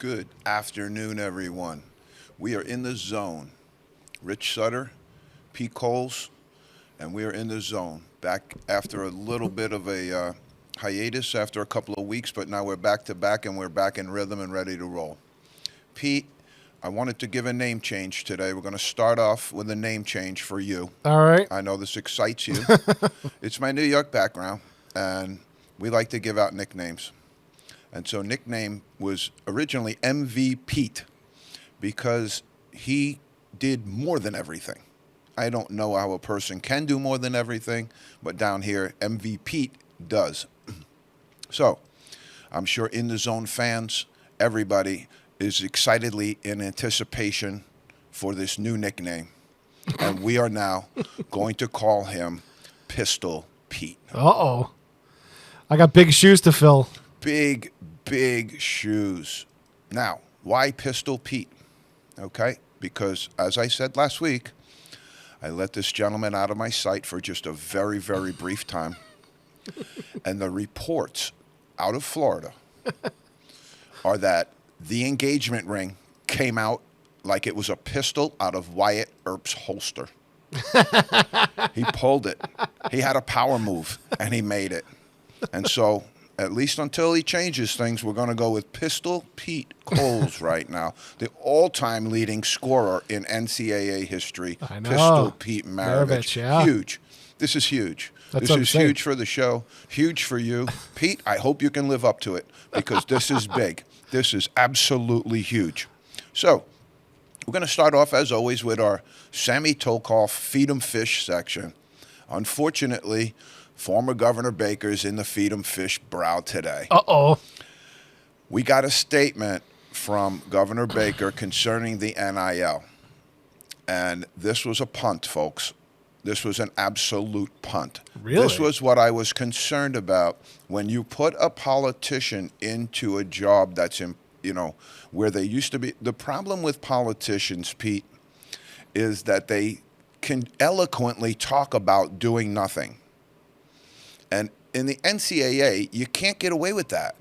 Good afternoon, everyone. We are in the zone. Rich Sutter, Pete Coles, and we are in the zone. Back after a little bit of a hiatus after a couple of weeks, but now we're back to back and we're back in rhythm and ready to roll. Pete, I wanted to give a name change today. We're going to start off with a name change for you. All right. I know this excites you. It's my New York background, and we like to give out nicknames. And so nickname was originally MV Pete because he did more than everything. I don't know how a person can do more than everything, but down here, MV Pete does. So I'm sure in the zone fans, everybody is excitedly in anticipation for this new nickname. And we are now going to call him Pistol Pete. Uh-oh. I got big shoes to fill. Big shoes. Now, why Pistol Pete? Okay, because as I said last week, I let this gentleman out of my sight for just a very brief time. And the reports out of Florida are that the engagement ring came out like it was a pistol out of Wyatt Earp's holster. He pulled it. He had a power move, and he made it. And so, at least until he changes things, we're going to go with Pistol Pete Coles right now, the all-time leading scorer in NCAA history. I know. Pistol Pete Maravich. Yeah. Huge. This is huge. That's This what I'm is saying. huge for the show, huge for you. Pete, I hope you can live up to it because this is big. This is absolutely huge. So, we're going to start off, as always, with our Sammy Tokov Feed 'em Fish section. Unfortunately, former Governor Baker's in the Feed 'em Fish brow today. Uh-oh. We got a statement from Governor Baker concerning the NIL. And this was a punt, folks. This was an absolute punt. Really? This was what I was concerned about when you put a politician into a job that's in, where they used to be. The problem with politicians, Pete, is that they can eloquently talk about doing nothing. And in the NCAA, you can't get away with that.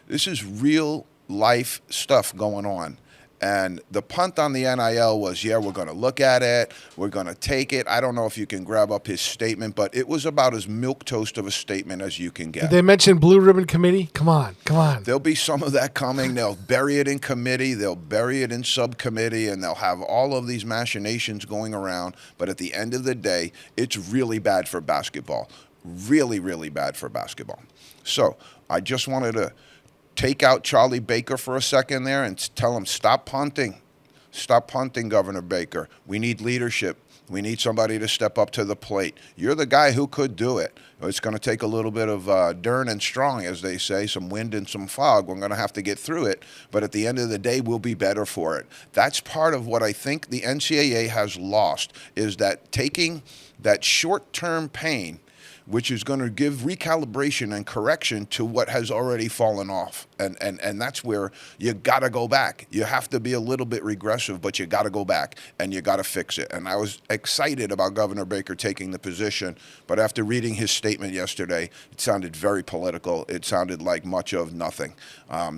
This is real life stuff going on. And the punt on the NIL was, we're going to look at it. We're going to take it. I don't know if you can grab up his statement, but it was about as milquetoast of a statement as you can get. Did they mention Blue Ribbon Committee? Come on. There'll be some of that coming. They'll bury it in committee. They'll bury it in subcommittee, and they'll have all of these machinations going around. But at the end of the day, it's really bad for basketball. Really bad for basketball. So I just wanted to take out Charlie Baker for a second there and tell him, stop punting. Stop punting, Governor Baker. We need leadership. We need somebody to step up to the plate. You're the guy who could do it. It's going to take a little bit of dern and strong, as they say, some wind and some fog. We're going to have to get through it. But at the end of the day, we'll be better for it. That's part of what I think the NCAA has lost, is that taking that short-term pain, which is going to give recalibration and correction to what has already fallen off. And that's where you got to go back. You have to be a little bit regressive, but you got to go back and you got to fix it. And I was excited about Governor Baker taking the position, but after reading his statement yesterday, it sounded very political. It sounded like much of nothing.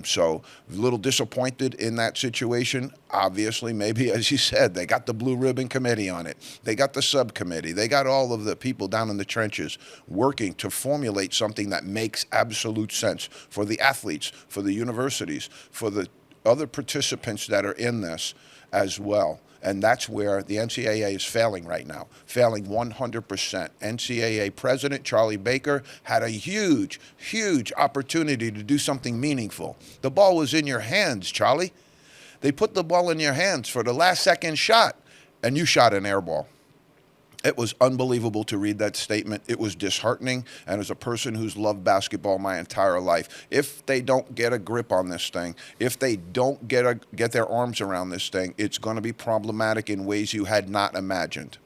So a little disappointed in that situation. Obviously, maybe, as you said, they got the Blue Ribbon Committee on it. They got the subcommittee. They got all of the people down in the trenches working to formulate something that makes absolute sense for the athletes, for the universities, for the other participants that are in this as well. And that's where the NCAA is failing right now, failing 100%. NCAA President Charlie Baker had a huge opportunity to do something meaningful. The ball was in your hands, Charlie. They put the ball in your hands for the last second shot, and you shot an air ball. It was unbelievable to read that statement. It was disheartening, and as a person who's loved basketball my entire life, if they don't get a grip on this thing, if they don't get their arms around this thing, it's going to be problematic in ways you had not imagined.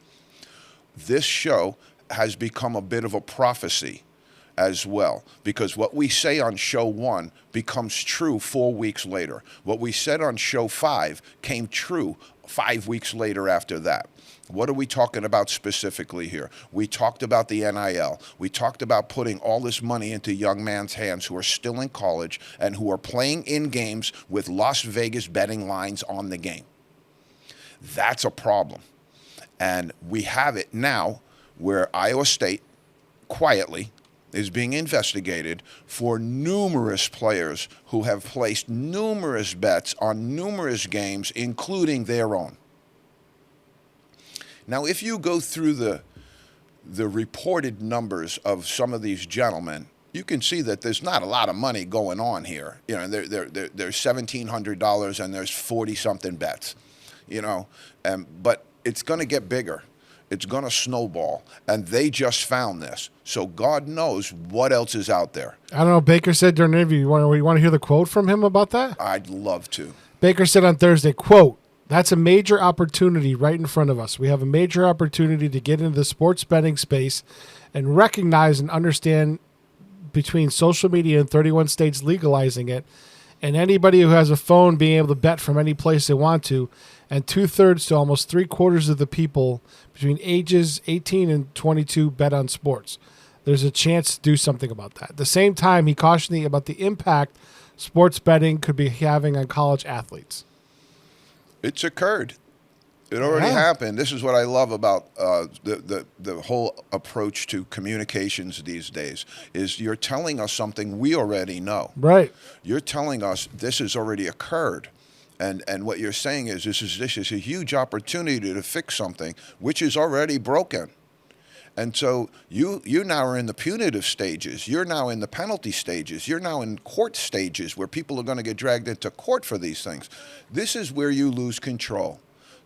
This show has become a bit of a prophecy, as well, because what we say on show 1 becomes true 4 weeks later. What we said on show 5 came true 5 weeks later after that. What are we talking about specifically here? We talked about the NIL. We talked about putting all this money into young men's hands who are still in college and who are playing in games with Las Vegas betting lines on the game. That's a problem. And we have it now where Iowa State quietly is being investigated for numerous players who have placed numerous bets on numerous games, including their own. Now, if you go through the reported numbers of some of these gentlemen, you can see that there's not a lot of money going on here. You know, there's $1,700 and there's 40-something bets. You know, but it's going to get bigger. It's going to snowball, and they just found this. So God knows what else is out there. I don't know. Baker said during an interview, you want to hear the quote from him about that? I'd love to. Baker said on Thursday, quote, "That's a major opportunity right in front of us. We have a major opportunity to get into the sports betting space and recognize and understand between social media and 31 states legalizing it and anybody who has a phone being able to bet from any place they want to, and 2/3 to almost 3/4 of the people between ages 18 and 22 bet on sports. There's a chance to do something about that." At the same time, he cautioned about the impact sports betting could be having on college athletes. It's occurred. It already happened. This is what I love about the whole approach to communications these days, is you're telling us something we already know. Right. You're telling us this has already occurred. And what you're saying is this is a huge opportunity to fix something which is already broken. And so you now are in the punitive stages. You're now in the penalty stages. You're now in court stages where people are going to get dragged into court for these things. This is where you lose control.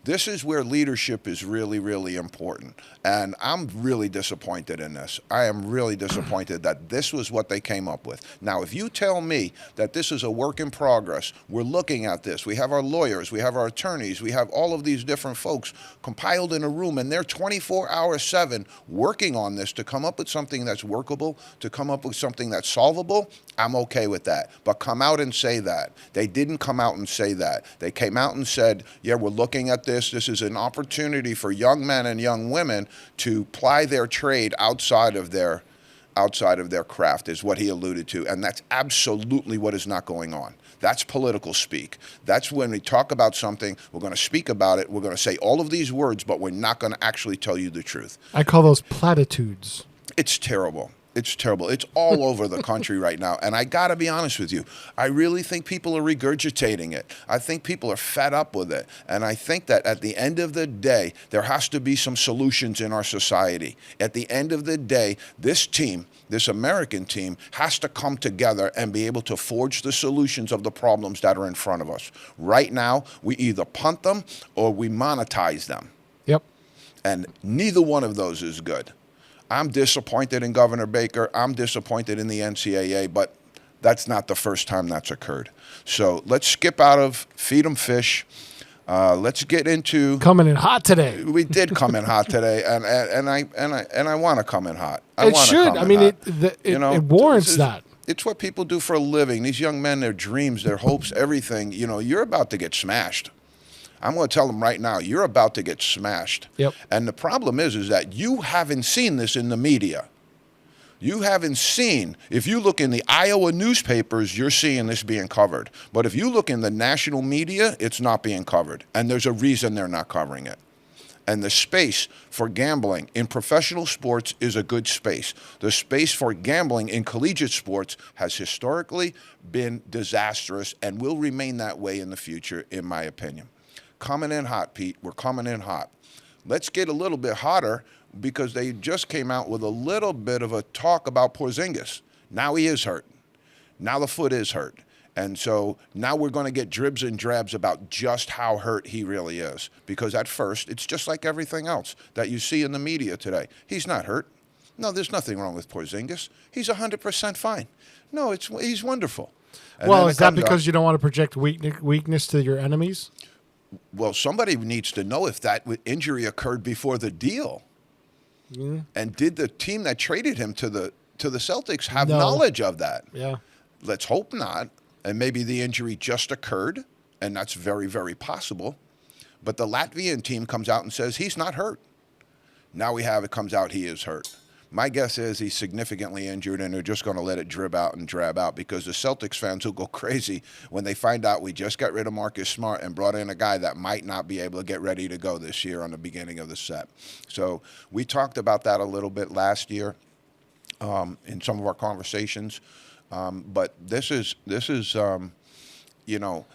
This is where leadership is really, really important. And I'm really disappointed in this. I am really disappointed that this was what they came up with. Now, if you tell me that this is a work in progress, we're looking at this, we have our lawyers, we have our attorneys, we have all of these different folks compiled in a room, and they're 24/7 working on this to come up with something that's workable, to come up with something that's solvable, I'm okay with that. But come out and say that. They didn't come out and say that. They came out and said, yeah, we're looking at this. This is an opportunity for young men and young women to ply their trade outside of their craft, is what he alluded to. And that's absolutely what is not going on. That's political speak. That's when we talk about something, we're going to speak about it, we're going to say all of these words, but we're not going to actually tell you the truth. I call those platitudes. It's terrible. It's terrible. It's all over the country right now. And I got to be honest with you. I really think people are regurgitating it. I think people are fed up with it. And I think that at the end of the day, there has to be some solutions in our society. At the end of the day, this team, this American team, has to come together and be able to forge the solutions of the problems that are in front of us. Right now, we either punt them or we monetize them. Yep. And neither one of those is good. I'm disappointed in Governor Baker. I'm disappointed in the NCAA, but that's not the first time that's occurred. So let's skip out of feed 'em fish. Let's get into coming in hot today. We did come in hot today, and I want to come in hot. It should. I mean, it warrants that. It's what people do for a living. These young men, their dreams, their hopes, everything. You know, you're about to get smashed. I'm going to tell them right now, you're about to get smashed. Yep. And the problem is that you haven't seen this in the media. You haven't seen, if you look in the Iowa newspapers, you're seeing this being covered. But if you look in the national media, it's not being covered. And there's a reason they're not covering it. And the space for gambling in professional sports is a good space. The space for gambling in collegiate sports has historically been disastrous and will remain that way in the future, in my opinion. Coming in hot, Pete. We're coming in hot. Let's get a little bit hotter because they just came out with a little bit of a talk about Porzingis. Now he is hurt. Now the foot is hurt. And so now we're going to get dribs and drabs about just how hurt he really is. Because at first, it's just like everything else that you see in the media today. He's not hurt. No, there's nothing wrong with Porzingis. He's 100% fine. No, he's wonderful. And well, is that because you don't want to project weakness to your enemies? Well, somebody needs to know if that injury occurred before the deal. And did the team that traded him to to the Celtics have No. knowledge of that. Yeah. Let's hope not. And maybe the injury just occurred, and that's very, very possible. But the Latvian team comes out and says he's not hurt. Now it comes out he is hurt. My guess is he's significantly injured, and they're just going to let it drib out and drab out because the Celtics fans will go crazy when they find out we just got rid of Marcus Smart and brought in a guy that might not be able to get ready to go this year on the beginning of the set. So we talked about that a little bit last year in some of our conversations. But this is you know,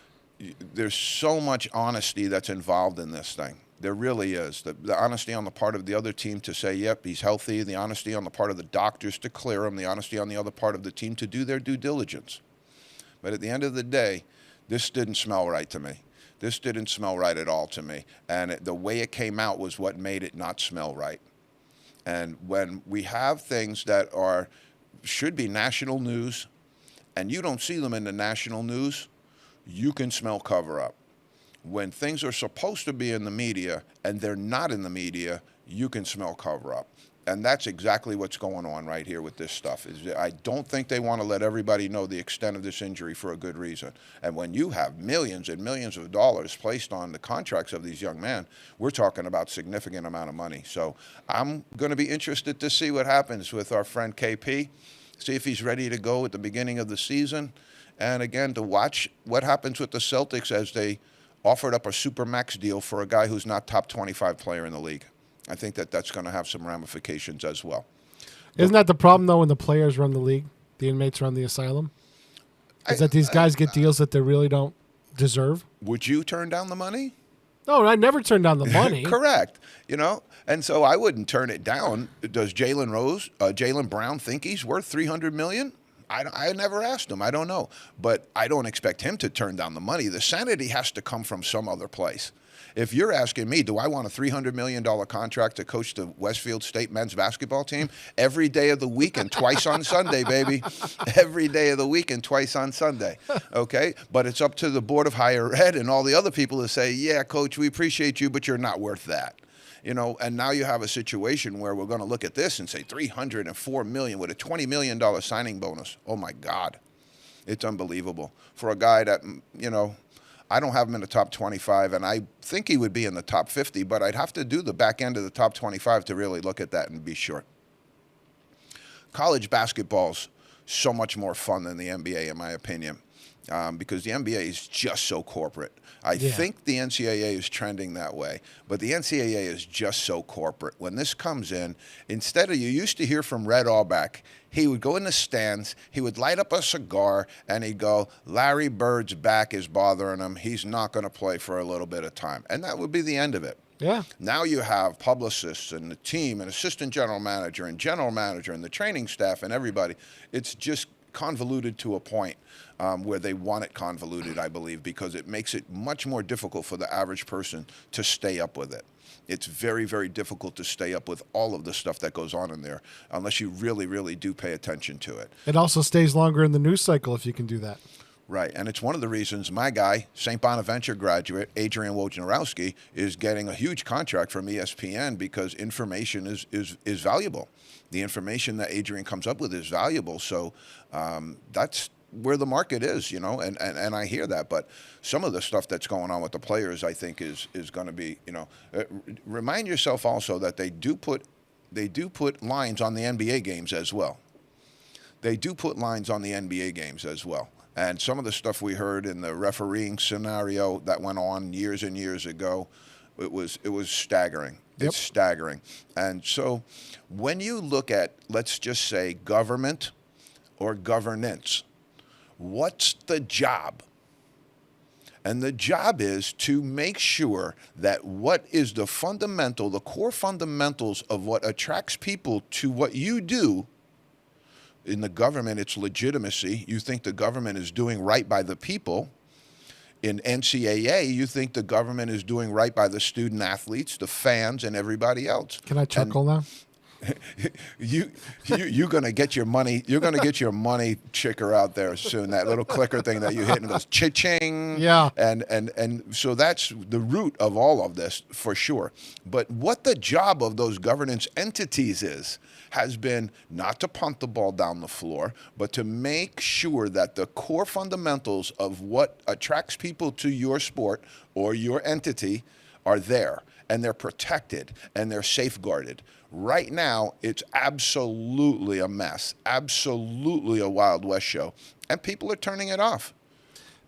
there's so much honesty that's involved in this thing. There really is. The honesty on the part of the other team to say, yep, he's healthy, the honesty on the part of the doctors to clear him, the honesty on the other part of the team to do their due diligence. But at the end of the day, this didn't smell right to me. This didn't smell right at all to me. And the way it came out was what made it not smell right. And when we have things that should be national news, and you don't see them in the national news, you can smell cover up. When things are supposed to be in the media and they're not in the media, you can smell cover up. And that's exactly what's going on right here with this stuff. I don't think they want to let everybody know the extent of this injury for a good reason. And when you have millions and millions of dollars placed on the contracts of these young men, we're talking about significant amount of money. So I'm going to be interested to see what happens with our friend KP, see if he's ready to go at the beginning of the season. And again, to watch what happens with the Celtics as they offered up a Supermax deal for a guy who's not top 25 player in the league. I think that's going to have some ramifications as well. Isn't that the problem, though, when the players run the league, the inmates run the asylum? Is that these guys get deals that they really don't deserve? Would you turn down the money? No, I never turn down the money. Correct. And so I wouldn't turn it down. Does Jaylen Brown think he's worth $300 million? I never asked him. I don't know. But I don't expect him to turn down the money. The sanity has to come from some other place. If you're asking me, do I want a $300 million contract to coach the Westfield State men's basketball team every day of the week and twice on Sunday, baby? Every day of the week and twice on Sunday, okay? But it's up to the Board of Higher Ed and all the other people to say, yeah, coach, we appreciate you, but you're not worth that. And now you have a situation where we're going to look at this and say $304 million with a $20 million signing bonus. Oh, my God. It's unbelievable. For a guy that, I don't have him in the top 25, and I think he would be in the top 50, but I'd have to do the back end of the top 25 to really look at that and be sure. College basketball's so much more fun than the NBA, in my opinion, because the NBA is just so corporate. I think the NCAA is trending that way, but the NCAA is just so corporate. When this comes in, instead of, you used to hear from Red Auerbach, he would go in the stands, he would light up a cigar, and he'd go, Larry Bird's back is bothering him. He's not going to play for a little bit of time. And that would be the end of it. Yeah. Now you have publicists and the team and assistant general manager and the training staff and everybody. It's just convoluted to a point where they want it convoluted, I believe, because it makes it much more difficult for the average person to stay up with it. It's very, very difficult to stay up with all of the stuff that goes on in there unless you really, really do pay attention to it. It also stays longer in the news cycle if you can do that. Right, and it's one of the reasons my guy, St. Bonaventure graduate, Adrian Wojnarowski, is getting a huge contract from ESPN because information is valuable. The information that Adrian comes up with is valuable, so that's where the market is, and I hear that. But some of the stuff that's going on with the players, I think, is going to be, remind yourself also that they do put lines on the NBA games as well. They do put lines on the NBA games as well. And some of the stuff we heard in the refereeing scenario that went on years and years ago, it was staggering. Yep. It's staggering. And so when you look at, let's just say, government or governance, what's the job? And the job is to make sure that what is the core fundamentals of what attracts people to what you do. In the government, it's legitimacy. You think the government is doing right by the people. In NCAA, you think the government is doing right by the student athletes, the fans, and everybody else. Can I chuckle now? you're gonna get your money. You're gonna get your money chicker out there soon. That little clicker thing that you hit and it goes cha-ching. Yeah. And so that's the root of all of this for sure. But what the job of those governance entities has been not to punt the ball down the floor, but to make sure that the core fundamentals of what attracts people to your sport or your entity are there, and they're protected and they're safeguarded. Right now, it's absolutely a mess, absolutely a Wild West show, and people are turning it off.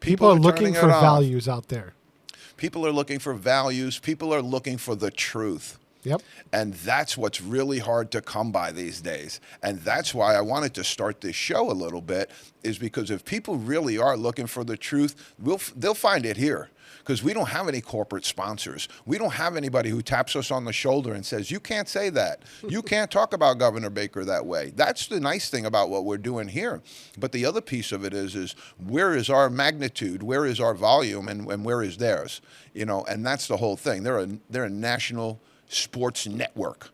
People are looking turning it for off. values out there. People are looking for values. People are looking for the truth. Yep. And that's what's really hard to come by these days. And that's why I wanted to start this show a little bit, is because if people really are looking for the truth, they'll find it here. Because we don't have any corporate sponsors. We don't have anybody who taps us on the shoulder and says, you can't say that. You can't talk about Governor Baker that way. That's the nice thing about what we're doing here. But the other piece of it is where is our magnitude? Where is our volume? And where is theirs? You know, and that's the whole thing. They're a national sports network,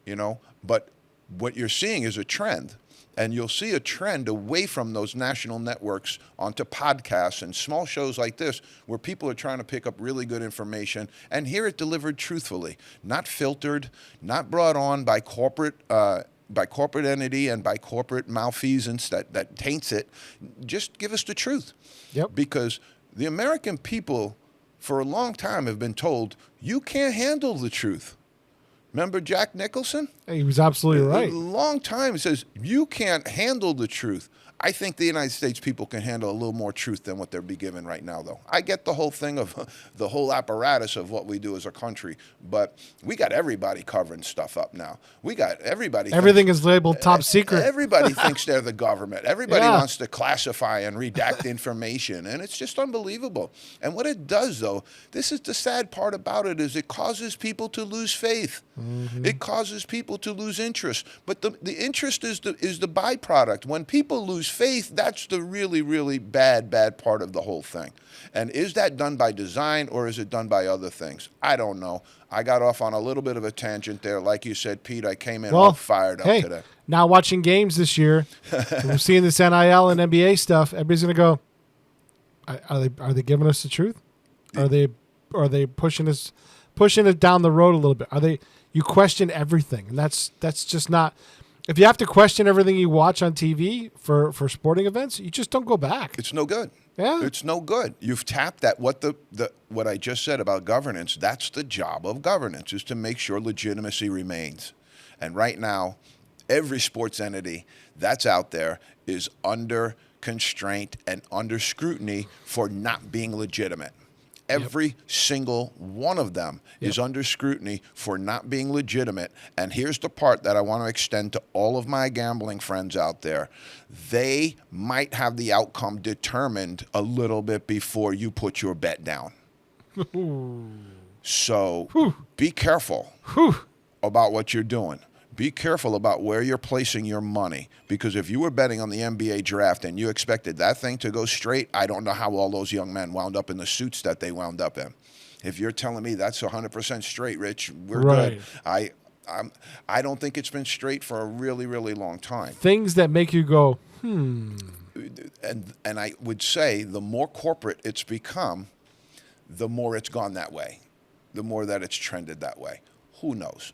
you know. But what you're seeing is a trend. And you'll see a trend away from those national networks onto podcasts and small shows like this, where people are trying to pick up really good information and hear it delivered truthfully, not filtered, not brought on by corporate entity and by corporate malfeasance that taints it. Just give us the truth. Yep. Because the American people, for a long time, have been told, you can't handle the truth. Remember Jack Nicholson? He was absolutely right. A long time it says, you can't handle the truth. I think the United States people can handle a little more truth than what they're being given right now, though. I get the whole thing of the whole apparatus of what we do as a country, but we got everybody covering stuff up now. We got everybody. Everything is labeled top secret. Everybody thinks they're the government. Everybody Yeah. wants to classify and redact information, and it's just unbelievable. And what it does, though, this is the sad part about it, is it causes people to lose faith. Mm-hmm. It causes people to lose interest. But the interest is the byproduct. When people lose faith, that's the really, really bad part of the whole thing. And is that done by design, or is it done by other things? I don't know. I got off on a little bit of a tangent there. Like you said, Pete, I came in all fired up today. Now watching games this year, we're seeing this NIL and NBA stuff. Everybody's going to go, are they giving us the truth? Are they pushing it down the road a little bit? You question everything, and that's just not. If you have to question everything you watch on TV for sporting events, you just don't go back. It's no good. Yeah. It's no good. You've tapped at what what I just said about governance. That's the job of governance, is to make sure legitimacy remains. And right now, every sports entity that's out there is under constraint and under scrutiny for not being legitimate. Every single one of them is under scrutiny for not being legitimate. And here's the part that I want to extend to all of my gambling friends out there. They might have the outcome determined a little bit before you put your bet down. So be careful about what you're doing. Be careful about where you're placing your money, because if you were betting on the NBA draft and you expected that thing to go straight, I don't know how all those young men wound up in the suits that they wound up in. If you're telling me that's 100% straight, Rich, we're good. I don't think it's been straight for a really, really long time. Things that make you go, And I would say the more corporate it's become, the more it's gone that way, the more that it's trended that way. Who knows?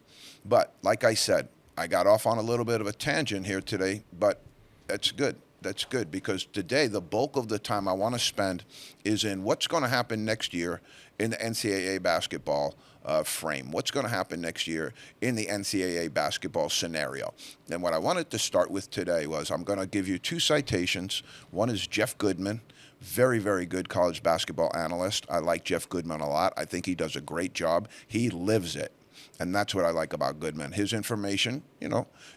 But like I said, I got off on a little bit of a tangent here today, but that's good. That's good, because today the bulk of the time I want to spend is in what's going to happen next year in the NCAA basketball frame. What's going to happen next year in the NCAA basketball scenario. And what I wanted to start with today was I'm going to give you two citations. One is Jeff Goodman. Very, very good college basketball analyst. I like Jeff Goodman a lot. I think he does a great job. He lives it. And that's what I like about Goodman. His information,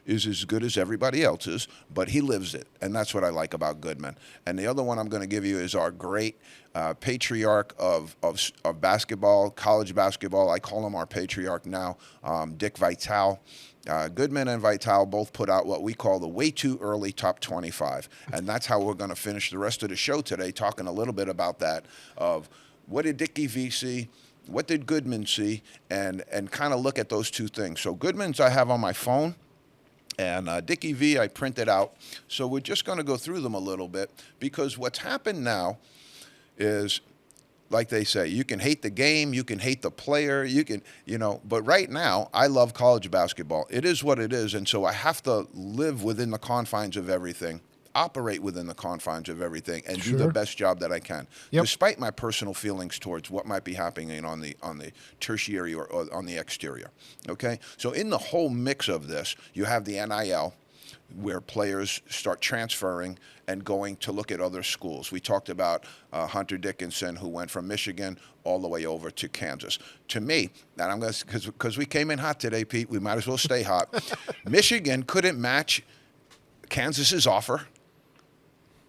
is as good as everybody else's, but he lives it. And that's what I like about Goodman. And the other one I'm going to give you is our great patriarch of basketball, college basketball. I call him our patriarch now, Dick Vitale. Goodman and Vitale both put out what we call the way too early top 25. And that's how we're going to finish the rest of the show today, talking a little bit about that, of what did Dickie V see, what did Goodman see, and kind of look at those two things. So Goodman's I have on my phone. And Dickie V, I printed out. So we're just going to go through them a little bit because what's happened now is, like they say, you can hate the game, you can hate the player, you can, but right now, I love college basketball. It is what it is. And so I have to live within the confines of everything, operate within the confines of everything, and do the Sure. best job that I can, Yep. despite my personal feelings towards what might be happening on the tertiary or on the exterior. Okay? So in the whole mix of this, you have the NIL, where players start transferring and going to look at other schools. We talked about Hunter Dickinson, who went from Michigan all the way over to Kansas. To me, and I'm going to, because we came in hot today, Pete, we might as well stay hot. Michigan couldn't match Kansas's offer.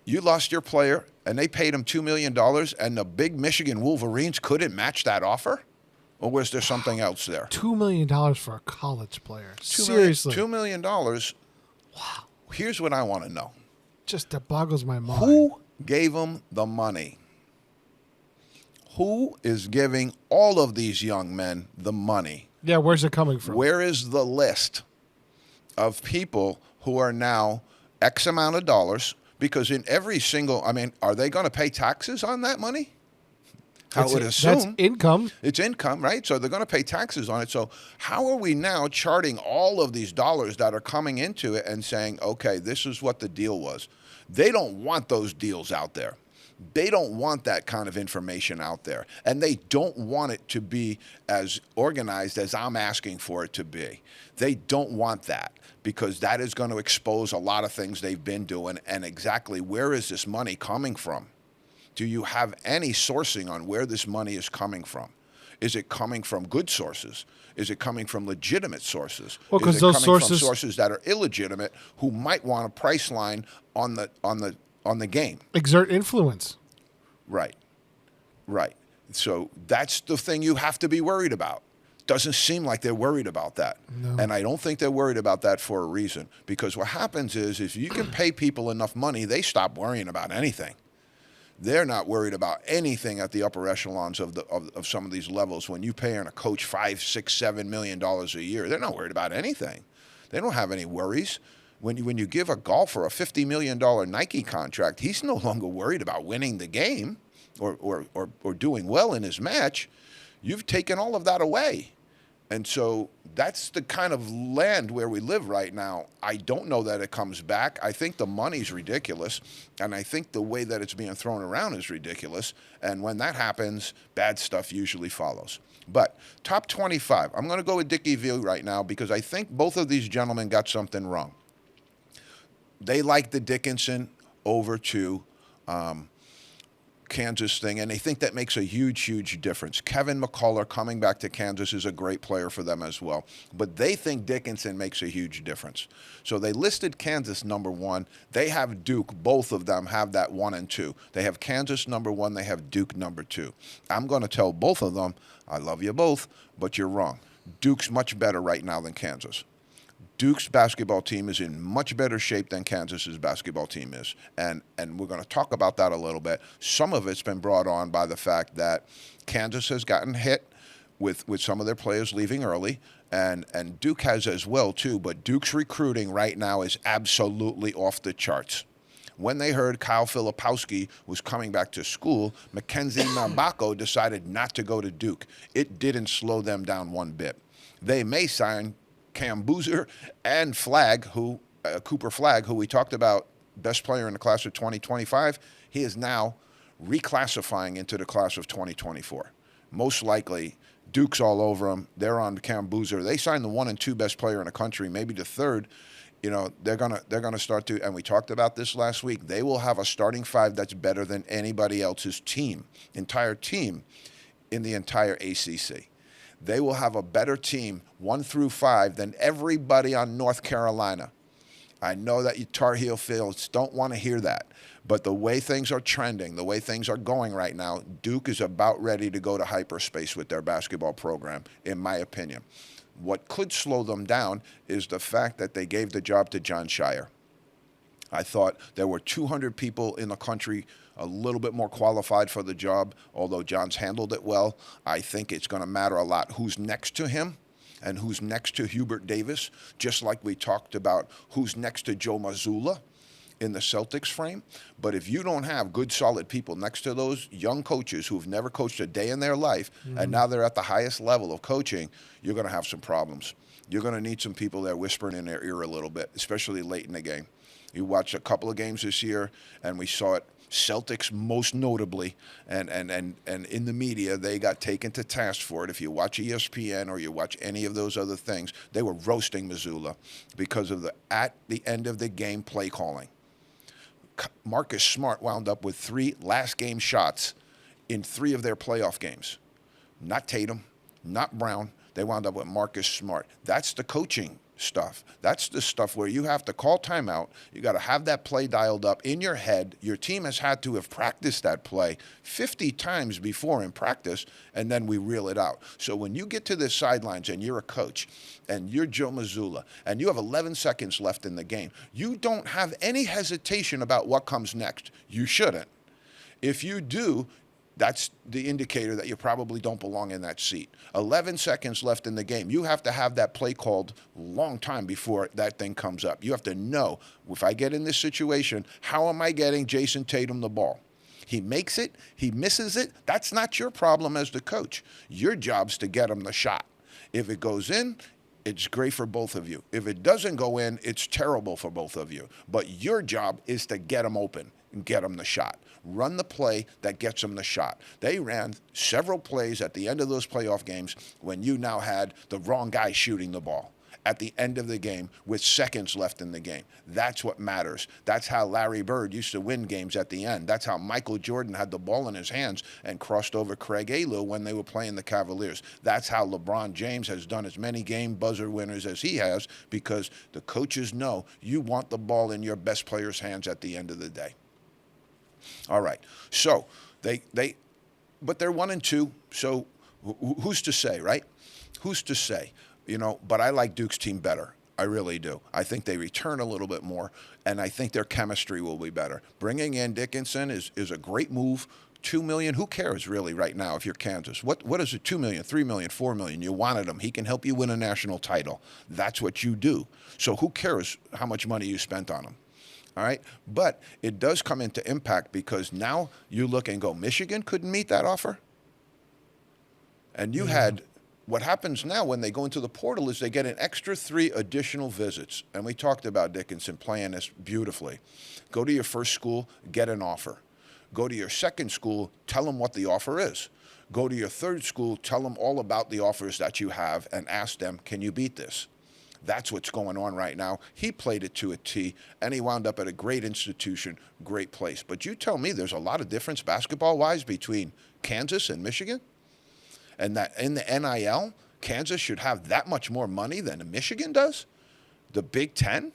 You lost your player, and they paid him $2 million, and the big Michigan Wolverines couldn't match that offer? Or was there something else there? $2 million for a college player. $2 million Seriously. $2 million. Wow. Here's what I want to know. Just that boggles my mind. Who gave them the money? Who is giving all of these young men the money? Yeah, where's it coming from? Where is the list of people who are now X amount of dollars? Because in every single, are they going to pay taxes on that money? I would assume. That's income. It's income, right? So they're going to pay taxes on it. So how are we now charting all of these dollars that are coming into it and saying, okay, this is what the deal was? They don't want those deals out there. They don't want that kind of information out there. And they don't want it to be as organized as I'm asking for it to be. They don't want that because that is going to expose a lot of things they've been doing and exactly where is this money coming from? Do you have any sourcing on where this money is coming from? Is it coming from good sources? Is it coming from legitimate sources? Well, because is it those coming sources from sources that are illegitimate who might want a price line on the game? exert influence. Right. So that's the thing you have to be worried about. Doesn't seem like they're worried about that. No. And I don't think they're worried about that for a reason. Because what happens is if you can pay people enough money, they stop worrying about anything. They're not worried about anything at the upper echelons of some of these levels. When you pay a coach $5, $6, $7 million a year, they're not worried about anything. They don't have any worries. When you give a golfer a $50 million Nike contract, he's no longer worried about winning the game or doing well in his match. You've taken all of that away. And so that's the kind of land where we live right now. I don't know that it comes back. I think the money's ridiculous, and I think the way that it's being thrown around is ridiculous. And when that happens, bad stuff usually follows. But top 25, I'm going to go with Dickie V right now because I think both of these gentlemen got something wrong. They like the Dickinson over to Kansas thing, and they think that makes a huge, huge difference. Kevin McCullough coming back to Kansas is a great player for them as well, but they think Dickinson makes a huge difference. So they listed Kansas number one. They have Duke. Both of them have that 1 and 2. They have Kansas number one. They have Duke number 2. I'm going to tell both of them, I love you both, but you're wrong. Duke's much better right now than Kansas. Duke's basketball team is in much better shape than Kansas's basketball team is. And we're going to talk about that a little bit. Some of it's been brought on by the fact that Kansas has gotten hit with some of their players leaving early, and Duke has as well, too. But Duke's recruiting right now is absolutely off the charts. When they heard Kyle Filipowski was coming back to school, Mackenzie Mbako decided not to go to Duke. It didn't slow them down one bit. They may sign Cam Boozer and Cooper Flagg, who we talked about, best player in the class of 2025. He is now reclassifying into the class of 2024. Most likely, Duke's all over him. They're on Cam Boozer. They signed the 1 and 2 best player in the country, maybe the third. They're gonna start to, and we talked about this last week. They will have a starting 5 that's better than anybody else's entire team in the entire ACC. They will have a better team 1 through 5 than everybody on North Carolina. I know that you Tar Heel fans don't want to hear that, but the way things are trending, the way things are going right now, Duke is about ready to go to hyperspace with their basketball program, in my opinion. What could slow them down is the fact that they gave the job to Jon Scheyer. I thought there were 200 people in the country a little bit more qualified for the job, although John's handled it well. I think it's going to matter a lot who's next to him. and who's next to Hubert Davis, just like we talked about who's next to Joe Mazzulla in the Celtics frame. But if you don't have good, solid people next to those young coaches who've never coached a day in their life, and now they're at the highest level of coaching, you're going to have some problems. You're going to need some people that are whispering in their ear a little bit, especially late in the game. You watched a couple of games this year, and we saw it. Celtics most notably, and in the media, they got taken to task for it. If you watch ESPN or you watch any of those other things, they were roasting Mazzulla because of the at the end of the game play calling. Marcus Smart wound up with 3 last game shots in 3 of their playoff games. Not Tatum, not Brown. They wound up with Marcus Smart. That's the coaching stuff. That's the stuff where you have to call timeout. You got to have that play dialed up in your head. Your team has had to have practiced that play 50 times before in practice, and then we reel it out. So when you get to the sidelines and you're a coach and you're Joe Mazzulla and you have 11 seconds left in the game, you don't have any hesitation about what comes next. You shouldn't. If you do, that's the indicator that you probably don't belong in that seat. 11 seconds left in the game. You have to have that play called a long time before that thing comes up. You have to know, if I get in this situation, how am I getting Jason Tatum the ball? He makes it, he misses it. That's not your problem as the coach. Your job's to get him the shot. If it goes in, it's great for both of you. If it doesn't go in, it's terrible for both of you. But your job is to get him open and get him the shot. Run the play that gets him the shot. They ran several plays at the end of those playoff games when you now had the wrong guy shooting the ball at the end of the game with seconds left in the game. That's what matters. That's how Larry Bird used to win games at the end. That's how Michael Jordan had the ball in his hands and crossed over Craig Alou when they were playing the Cavaliers. That's how LeBron James has done as many game buzzer winners as he has, because the coaches know you want the ball in your best player's hands at the end of the day. All right. So but they're 1-2. So who's to say, right? Who's to say? But I like Duke's team better. I really do. I think they return a little bit more, and I think their chemistry will be better. Bringing in Dickinson is a great move. $2 million, who cares really right now if you're Kansas? What is it, $2 million, $3 million, $4 million? You wanted him. He can help you win a national title. That's what you do. So who cares how much money you spent on him? All right? But it does come into impact, because now you look and go, Michigan couldn't meet that offer? And you had... What happens now when they go into the portal is they get an extra 3 additional visits. And we talked about Dickinson playing this beautifully. Go to your first school, get an offer. Go to your second school, tell them what the offer is. Go to your third school, tell them all about the offers that you have, and ask them, can you beat this? That's what's going on right now. He played it to a T, and he wound up at a great institution, great place. But you tell me there's a lot of difference basketball-wise between Kansas and Michigan? And that in the NIL, Kansas should have that much more money than Michigan does? The Big Ten?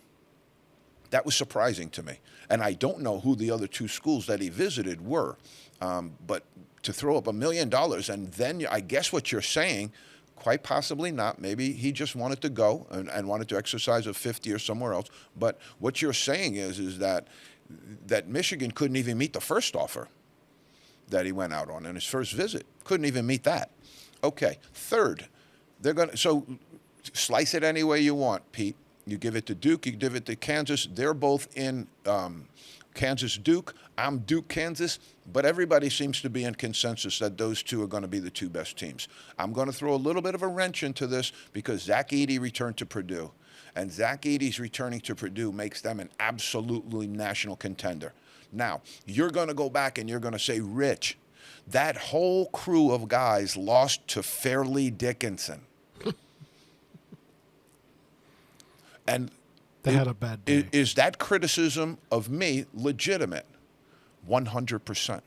That was surprising to me. And I don't know who the other 2 schools that he visited were. But to throw up $1 million, and then I guess what you're saying, quite possibly not. Maybe he just wanted to go and wanted to exercise a 50 or somewhere else. But what you're saying is that Michigan couldn't even meet the first offer that he went out on in his first visit. Couldn't even meet that. Okay, third, so slice it any way you want, Pete. You give it to Duke, you give it to Kansas. They're both in Kansas Duke. I'm Duke Kansas, but everybody seems to be in consensus that those 2 are going to be the 2 best teams. I'm going to throw a little bit of a wrench into this because Zach Edey returned to Purdue. And Zach Edey's returning to Purdue makes them an absolutely national contender. Now, you're going to go back and you're going to say, Rich, that whole crew of guys lost to Fairleigh Dickinson. And they had a bad day. Is that criticism of me legitimate? 100%.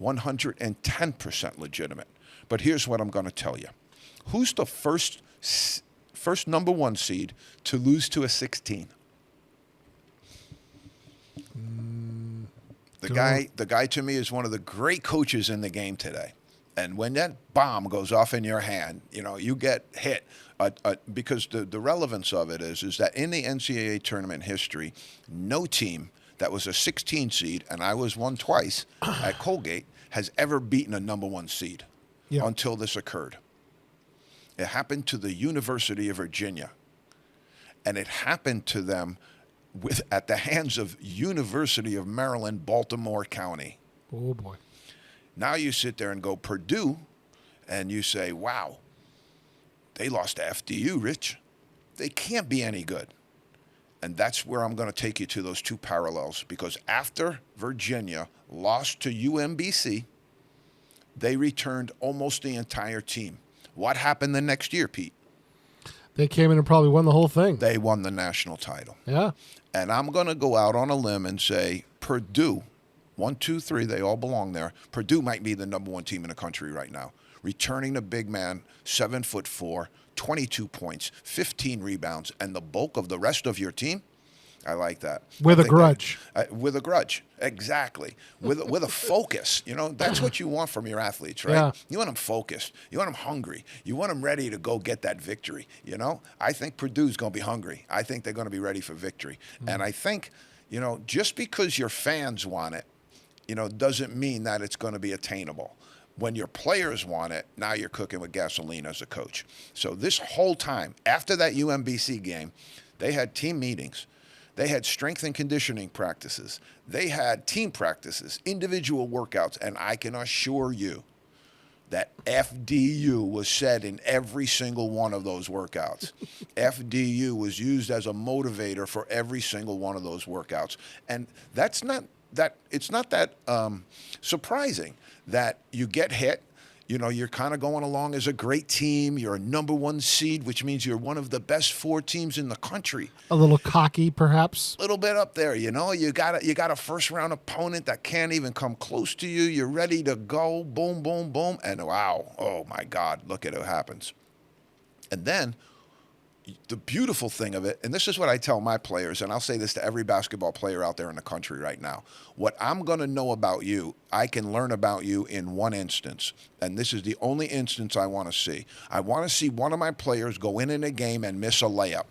110% legitimate. But here's what I'm going to tell you. Who's the first number 1 seed to lose to a 16? The guy to me is one of the great coaches in the game today. And when that bomb goes off in your hand, you get hit. Because the relevance of it is that in the NCAA tournament history, no team that was a 16 seed, and I was one twice at Colgate, has ever beaten a number 1 seed until this occurred. It happened to the University of Virginia. And it happened to them at the hands of University of Maryland, Baltimore County. Oh, boy. Now you sit there and go Purdue, and you say, wow, they lost to FDU, Rich. They can't be any good. And that's where I'm going to take you to those two parallels, because after Virginia lost to UMBC, they returned almost the entire team. What happened the next year, Pete? They came in and probably won the whole thing. They won the national title. Yeah. And I'm going to go out on a limb and say Purdue, 1, 2, 3, they all belong there. Purdue might be the number one team in the country right now. Returning the big man, 7'4", 22 points, 15 rebounds, and the bulk of the rest of your team. I like that. With a grudge. With a grudge, exactly. With a focus. You know, that's what you want from your athletes, right? Yeah. You want them focused. You want them hungry. You want them ready to go get that victory. You know, I think Purdue's going to be hungry. I think they're going to be ready for victory. And I think, you know, just because your fans want it, you know, doesn't mean that it's going to be attainable. When your players want it, now you're cooking with gasoline as a coach. So this whole time, after that UMBC game, they had team meetings. They had strength and conditioning practices. They had team practices, individual workouts, and I can assure you that FDU was said in every single one of those workouts. FDU was used as a motivator for every single one of those workouts. And it's not that surprising that you get hit. You know, you're kind of going along as a great team. You're a number one seed, which means you're one of the best 4 teams in the country. A little cocky, perhaps. A little bit up there, you know. You got a first round opponent that can't even come close to you. You're ready to go. Boom, boom, boom. And wow, oh my God, look at what happens. And then the beautiful thing of it, and this is what I tell my players, and I'll say this to every basketball player out there in the country right now. What I'm going to know about you, I can learn about you in one instance, and this is the only instance I want to see. I want to see one of my players go in a game and miss a layup.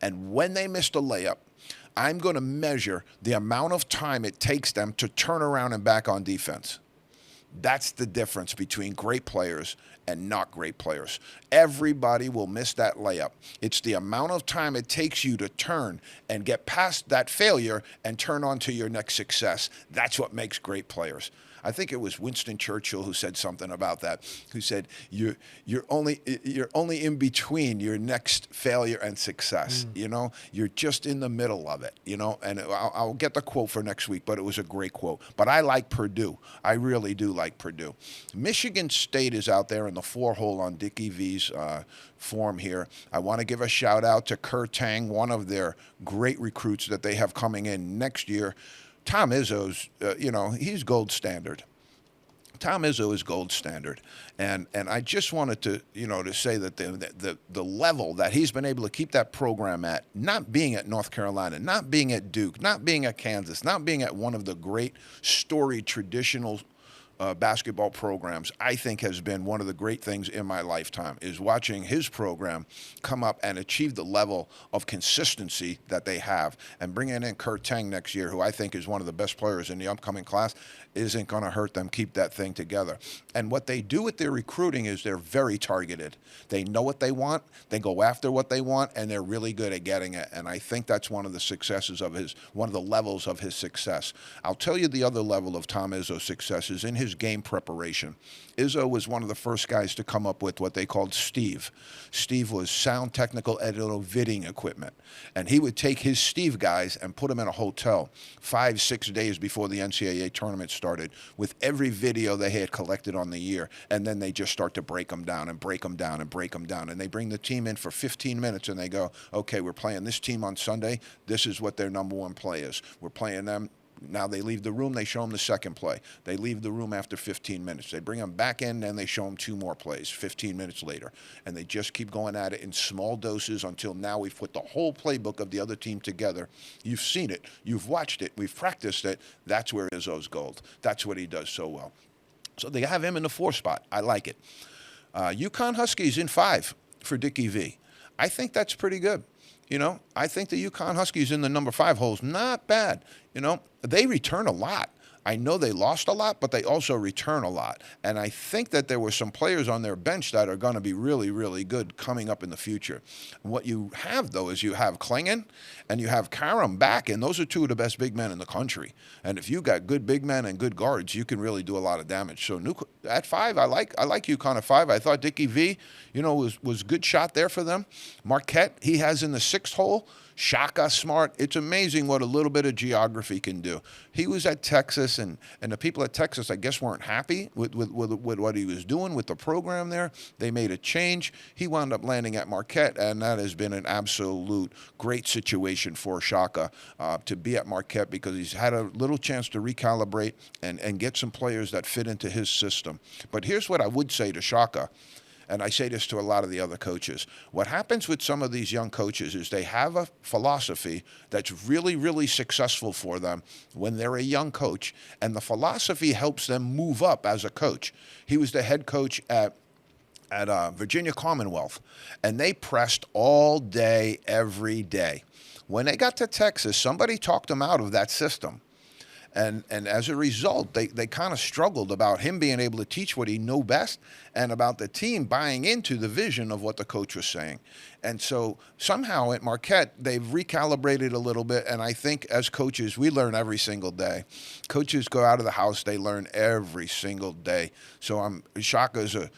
And when they missed a layup, I'm going to measure the amount of time it takes them to turn around and back on defense. That's the difference between great players and not great players. Everybody will miss that layup. It's the amount of time it takes you to turn and get past that failure and turn on to your next success. That's what makes great players. I think it was Winston Churchill who said something about that, who said, you're only in between your next failure and success. You know, you're just in the middle of it, you know, and I'll get the quote for next week, but it was a great quote. But I like Purdue. I really do like Purdue. Michigan State is out there in the 4-hole on Dickie V's form here. I want to give a shout out to Kerr Tang, one of their great recruits that they have coming in next year. Tom Izzo's, you know, he's gold standard. Tom Izzo is gold standard, and I just wanted to, you know, to say that the level that he's been able to keep that program at, not being at North Carolina, not being at Duke, not being at Kansas, not being at one of the great storied traditional basketball programs, I think has been one of the great things in my lifetime, is watching his program come up and achieve the level of consistency that they have. And bringing in Kerr Tang next year, who I think is one of the best players in the upcoming class, isn't going to hurt them keep that thing together. And what they do with their recruiting is they're very targeted. They know what they want, they go after what they want, and they're really good at getting it. And I think that's one of the successes of one of the levels of his success. I'll tell you the other level of Tom Izzo's success is in his game preparation. Izzo was one of the first guys to come up with what they called Steve. Steve was sound technical editorial vidding equipment. And he would take his Steve guys and put them in a hotel 5-6 days before the NCAA tournament started with every video they had collected on the year. And then they just start to break them down and break them down and break them down. And they bring the team in for 15 minutes and they go, okay, we're playing this team on Sunday. This is what their number one play is. We're playing them. Now they leave the room, they show them the second play. They leave the room after 15 minutes. They bring them back in, and they show them 2 more plays 15 minutes later. And they just keep going at it in small doses until now we've put the whole playbook of the other team together. You've seen it. You've watched it. We've practiced it. That's where Izzo's gold. That's what he does so well. So they have him in the 4 spot. I like it. UConn Huskies in 5 for Dickie V. I think that's pretty good. You know, I think the UConn Huskies in the number 5 hole's not bad. You know, they return a lot. I know they lost a lot, but they also return a lot. And I think that there were some players on their bench that are going to be really, really good coming up in the future. What you have, though, is you have Klingon and you have Karam back, and those are two of the best big men in the country. And if you got good big men and good guards, you can really do a lot of damage. So at 5, I like UConn at 5. I thought Dickie V, was good shot there for them. Marquette, he has in the 6th hole. Shaka Smart. It's amazing what a little bit of geography can do. He was at Texas, and the people at Texas, I guess, weren't happy with what he was doing with the program there. They made a change. He wound up landing at Marquette, and that has been an absolute great situation for Shaka to be at Marquette, because he's had a little chance to recalibrate and get some players that fit into his system. But here's what I would say to Shaka. And I say this to a lot of the other coaches. What happens with some of these young coaches is they have a philosophy that's really, really successful for them when they're a young coach, and the philosophy helps them move up as a coach. He was the head coach at Virginia Commonwealth, and they pressed all day, every day. When they got to Texas, somebody talked them out of that system. And as a result, they kind of struggled about him being able to teach what he knew best, and about the team buying into the vision of what the coach was saying. And so somehow at Marquette, they've recalibrated a little bit. And I think as coaches, we learn every single day. Coaches go out of the house, they learn every single day. So Shaka's a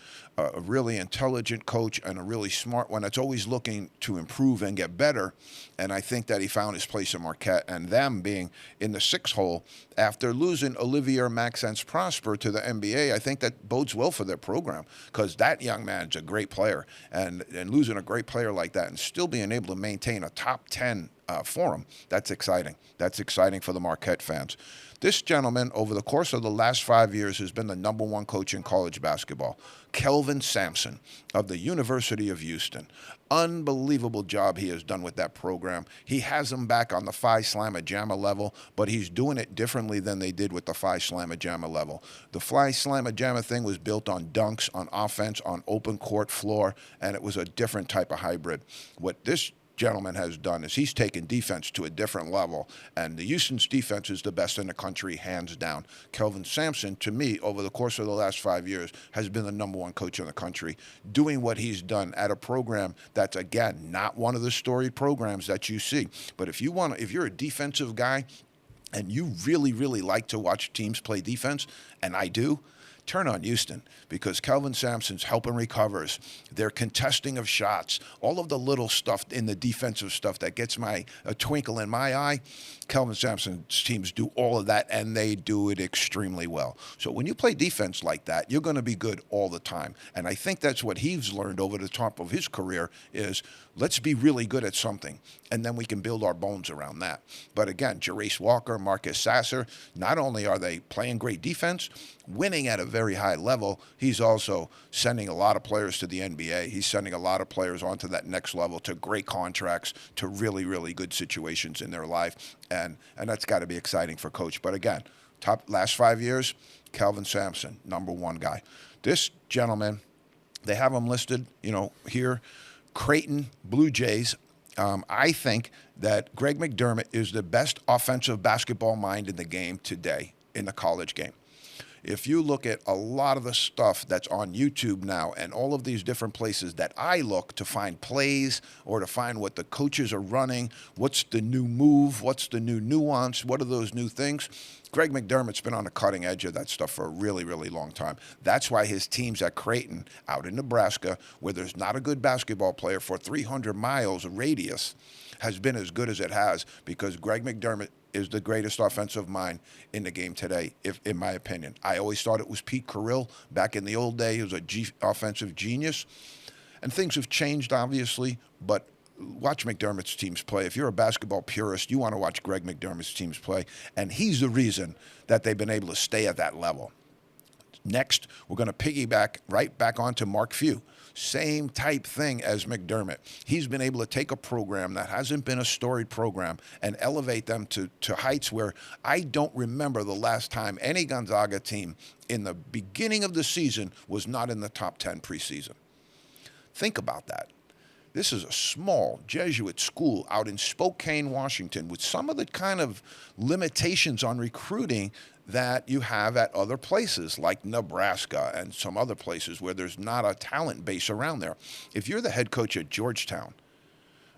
really intelligent coach and a really smart one that's always looking to improve and get better. And I think that he found his place in Marquette, and them being in the 6th hole after losing Olivier Maxence Prosper to the NBA, I think that bodes well for their program, because that young man's a great player, and losing a great player like that and still being able to maintain a top 10 for him, that's exciting. That's exciting for the Marquette fans. This gentleman, over the course of the last 5 years, has been the number 1 coach in college basketball. Kelvin Sampson of the University of Houston. Unbelievable job he has done with that program. He has them back on the Phi Slamma Jamma level, but he's doing it differently than they did with the Phi Slamma Jamma level. The Phi Slamma Jamma thing was built on dunks, on offense, on open court floor, and it was a different type of hybrid. What this gentleman has done is he's taken defense to a different level, and the Houston's defense is the best in the country, hands down. Kelvin Sampson, to me, over the course of the last 5 years, has been the number 1 coach in the country, doing what he's done at a program that's, again, not one of the storied programs that you see. But if you're a defensive guy and you really, really like to watch teams play defense, and I do, turn on Houston, because Kelvin Sampson's helping recovers. They're contesting of shots, all of the little stuff in the defensive stuff that gets a twinkle in my eye. Kelvin Sampson's teams do all of that, and they do it extremely well. So when you play defense like that, you're going to be good all the time. And I think that's what he's learned over the top of his career is, let's be really good at something, and then we can build our bones around that. But again, Jerace Walker, Marcus Sasser, not only are they playing great defense, winning at a very high level, he's also sending a lot of players to the NBA. He's sending a lot of players onto that next level, to great contracts, to really, really good situations in their life. And that's got to be exciting for Coach. But again, last 5 years, Kelvin Sampson, number 1 guy. This gentleman, they have him listed, here, Creighton Blue Jays. I think that Greg McDermott is the best offensive basketball mind in the game today, in the college game. If you look at a lot of the stuff that's on YouTube now and all of these different places that I look to find plays or to find what the coaches are running, what's the new move, what's the new nuance, what are those new things, Greg McDermott's been on the cutting edge of that stuff for a really, really long time. That's why his teams at Creighton, out in Nebraska, where there's not a good basketball player for 300 miles radius, has been as good as it has, because Greg McDermott is the greatest offensive mind in the game today, in my opinion. I always thought it was Pete Carrill back in the old day. He was an offensive genius. And things have changed, obviously, but watch McDermott's teams play. If you're a basketball purist, you want to watch Greg McDermott's teams play, and he's the reason that they've been able to stay at that level. Next, we're going to piggyback right back onto Mark Few. Same type thing as McDermott. He's been able to take a program that hasn't been a storied program and elevate them to heights where I don't remember the last time any Gonzaga team in the beginning of the season was not in the top 10 preseason. Think about that. This is a small Jesuit school out in Spokane, Washington, with some of the kind of limitations on recruiting that you have at other places like Nebraska and some other places where there's not a talent base around there. If you're the head coach at Georgetown,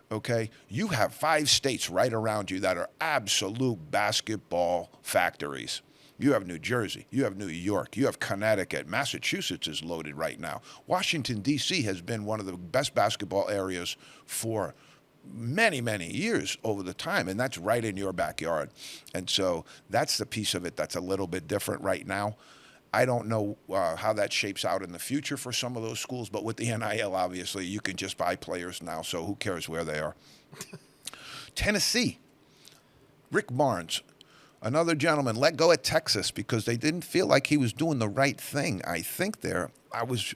okay, you have 5 states right around you that are absolute basketball factories. You have New Jersey, you have New York, you have Connecticut, Massachusetts is loaded right now. Washington, D.C. has been one of the best basketball areas for many, many years over the time, and that's right in your backyard. And so that's the piece of it that's a little bit different right now. I don't know how that shapes out in the future for some of those schools, but with the NIL, obviously, you can just buy players now, so who cares where they are. Tennessee, Rick Barnes, another gentleman, let go at Texas because they didn't feel like he was doing the right thing. I think there, I was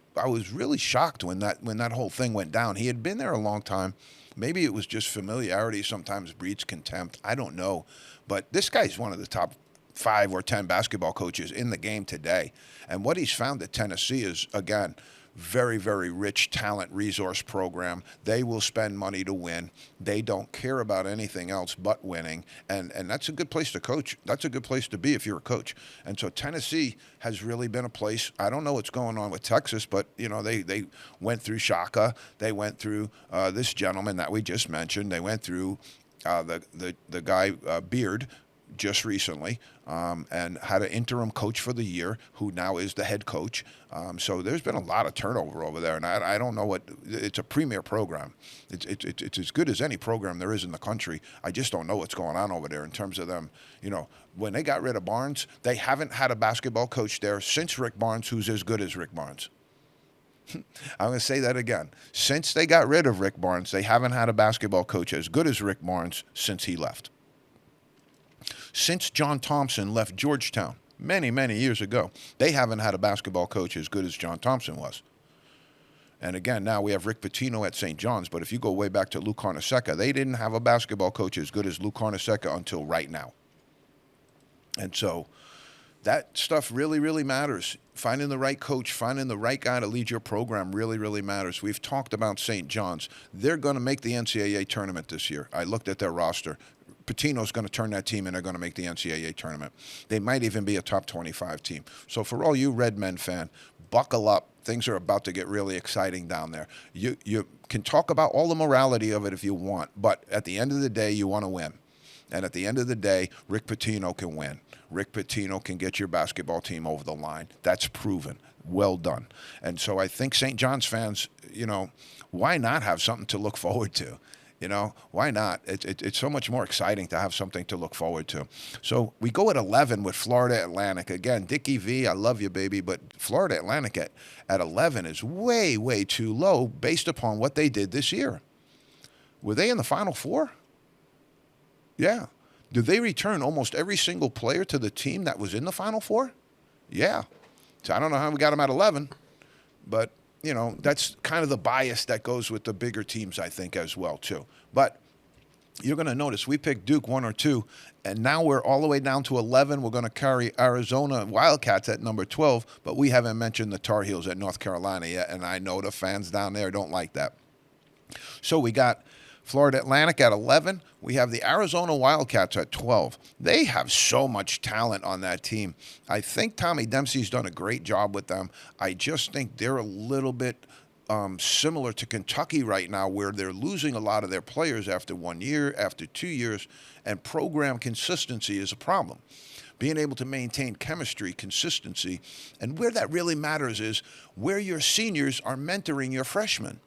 really shocked when that whole thing went down. He had been there a long time. Maybe it was just familiarity sometimes breeds contempt. I don't know. But this guy's one of the top 5 or 10 basketball coaches in the game today. And what he's found at Tennessee is, again, very, very rich talent resource program. They will spend money to win. They don't care about anything else but winning. And that's a good place to coach. That's a good place to be if you're a coach. And so Tennessee has really been a place. I don't know what's going on with Texas, but, you know, they went through Shaka. They went through this gentleman that we just mentioned. They went through the guy Beard just recently, and had an interim coach for the year who now is the head coach. So there's been a lot of turnover over there, and I don't know what. It's a premier program. It's as good as any program there is in the country. I just don't know what's going on over there in terms of them. You know, when they got rid of Barnes, they haven't had a basketball coach there since Rick Barnes, who's as good as Rick Barnes. I'm going to say that again. Since they got rid of Rick Barnes, they haven't had a basketball coach as good as Rick Barnes since he left. Since John Thompson left Georgetown many, many years ago, they haven't had a basketball coach as good as John Thompson was. And again, now we have Rick Pitino at St. John's, but if you go way back to Lou Carnesecca, they didn't have a basketball coach as good as Lou Carnesecca until right now. And so that stuff really, really matters. Finding the right coach, finding the right guy to lead your program really, really matters. We've talked about St. John's. They're going to make the NCAA tournament this year. I looked at their roster. Pitino's going to turn that team and they're going to make the NCAA tournament. They might even be a top 25 team. So for all you Red Men fan, buckle up. Things are about to get really exciting down there. You can talk about all the morality of it if you want, but at the end of the day, you want to win. And at the end of the day, Rick Pitino can win. Rick Pitino can get your basketball team over the line. That's proven. Well done. And so I think St. John's fans, you know, why not have something to look forward to? You know, why not? It's so much more exciting to have something to look forward to. So we go at 11 with Florida Atlantic. Again, Dickie V, I love you, baby, but Florida Atlantic at 11 is way, way too low based upon what they did this year. Were they in the Final Four? Yeah. Did they return almost every single player to the team that was in the Final Four? Yeah. So I don't know how we got them at 11, but you know, that's kind of the bias that goes with the bigger teams, I think, as well, too. But you're going to notice we picked Duke 1 or 2, and now we're all the way down to 11. We're going to carry Arizona Wildcats at number 12, but we haven't mentioned the Tar Heels at North Carolina yet, and I know the fans down there don't like that. So we got Florida Atlantic at 11. We have the Arizona Wildcats at 12. They have so much talent on that team. I think Tommy Dempsey's done a great job with them. I just think they're a little bit similar to Kentucky right now, where they're losing a lot of their players after 1 year, after 2 years, and program consistency is a problem. Being able to maintain chemistry, consistency, and where that really matters is where your seniors are mentoring your freshmen.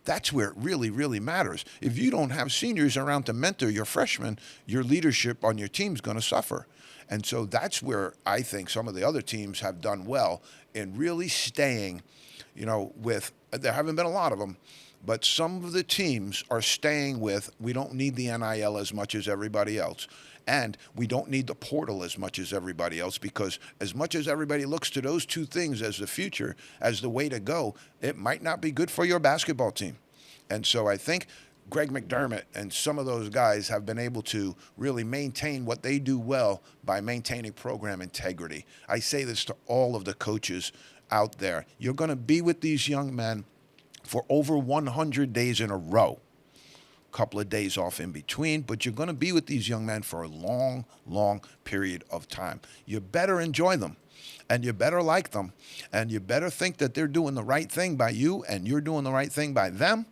That's where it really, really matters. If you don't have seniors around to mentor your freshmen, your leadership on your team is going to suffer. And so that's where I think some of the other teams have done well in really staying, you know, with, there haven't been a lot of them, but some of the teams are staying with, we don't need the NIL as much as everybody else. And we don't need the portal as much as everybody else, because as much as everybody looks to those two things as the future, as the way to go, it might not be good for your basketball team. And so I think Greg McDermott and some of those guys have been able to really maintain what they do well by maintaining program integrity. I say this to all of the coaches out there. You're going to be with these young men for over 100 days in a row. couple of days off in between, but you're going to be with these young men for a long, long period of time. You better enjoy them, and you better like them, and you better think that they're doing the right thing by you and you're doing the right thing by them.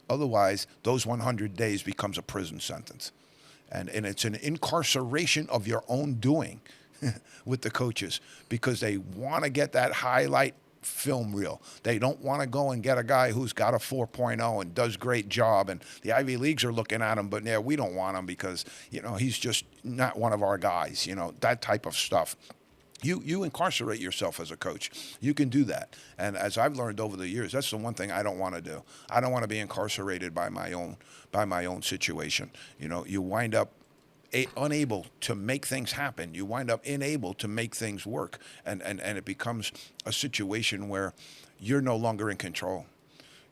Otherwise, those 100 days becomes a prison sentence. And it's an incarceration of your own doing with the coaches, because they want to get that highlight film reel. They don't want to go and get a guy who's got a 4.0 and does great job, and the Ivy Leagues are looking at him, but yeah, we don't want him because, he's just not one of our guys, that type of stuff. You incarcerate yourself as a coach. You can do that. And as I've learned over the years, that's the one thing I don't want to do. I don't want to be incarcerated by my own situation. You wind up unable to make things happen. You wind up unable to make things work. And it becomes a situation where you're no longer in control.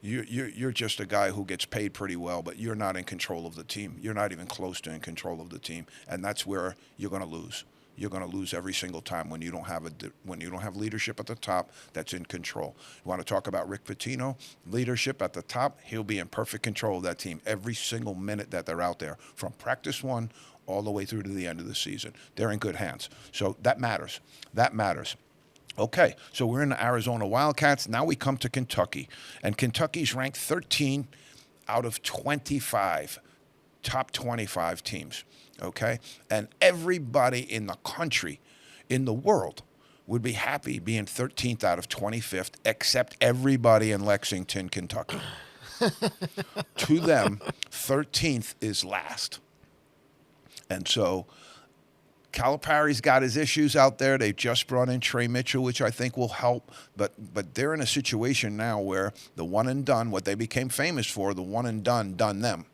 You're just a guy who gets paid pretty well, but you're not in control of the team. You're not even close to in control of the team. And that's where you're going to lose. You're going to lose every single time when you don't have leadership at the top that's in control. You want to talk about Rick Pitino? Leadership at the top, he'll be in perfect control of that team every single minute that they're out there, from practice one all the way through to the end of the season. They're in good hands. So that matters. That matters. Okay, so we're in the Arizona Wildcats. Now we come to Kentucky. And Kentucky's ranked 13 out of 25 top 25 teams. Okay? And everybody in the country, in the world, would be happy being 13th out of 25th, except everybody in Lexington, Kentucky. To them, 13th is last. And so Calipari's got his issues out there. They just brought in Trey Mitchell, which I think will help. But they're in a situation now where the one and done, what they became famous for, the one and done them.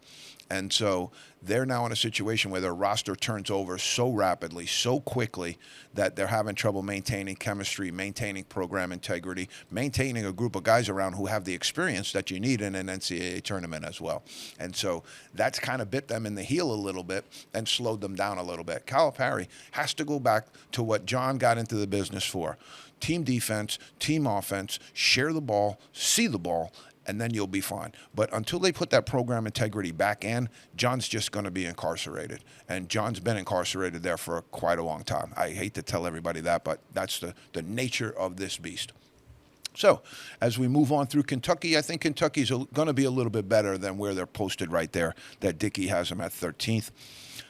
And so they're now in a situation where their roster turns over so rapidly, so quickly, that they're having trouble maintaining chemistry, maintaining program integrity, maintaining a group of guys around who have the experience that you need in an NCAA tournament as well. And so that's kind of bit them in the heel a little bit and slowed them down a little bit. Calipari has to go back to what John got into the business for: team defense, team offense, share the ball, see the ball, and then you'll be fine. But until they put that program integrity back in, John's just going to be incarcerated. And John's been incarcerated there for quite a long time. I hate to tell everybody that, but that's the nature of this beast. So as we move on through Kentucky, I think Kentucky's going to be a little bit better than where they're posted right there, that Dickey has them at 13th.